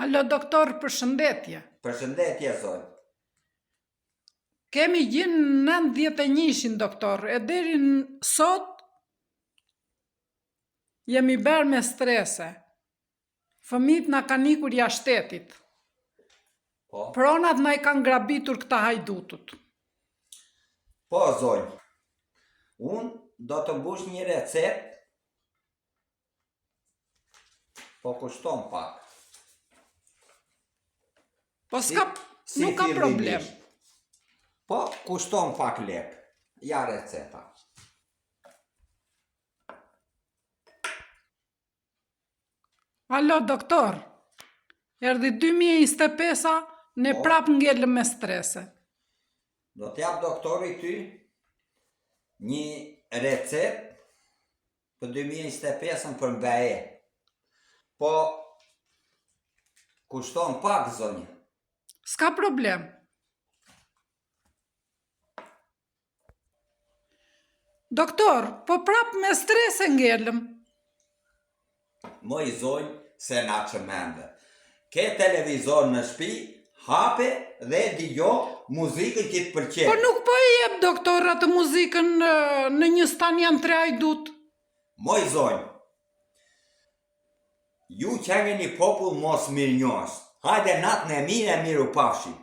Alo, doktor, përshëndetje. Përshëndetje, zonjë. Kemi gjinë 91, doktor, e deri sot jemi bërë me strese. Fëmijët na kanë ikur jashtë shtetit. Po, Pronat na I kanë grabitur këta hajdutut. po, zonjë. Unë do të mbush një recetë, po kushton pak. Po nuk ka fillimisht. problem. Po, kushton pak lek. Ja receta. Alo, doktor, erdhi 2025-a, ne Po. prap ngellëm me strese. Do t'jap doktori ty një recetë për 2025 për mbeje. Po, kushton pak, zonjë. S'ka problem. Doktor, po prap me strese ngellëm. Moj zonjë, se na çmende. Ke televizor në shtëpi, hape dhe dëgjo muzikën që të pëlqen. Po nuk po I jep doktor atë muzikën në një stan janë 3 hajdut. Moj zonjë, ju që jeni popull mos mirënjohës. Hajde natën e mirë u pafshim.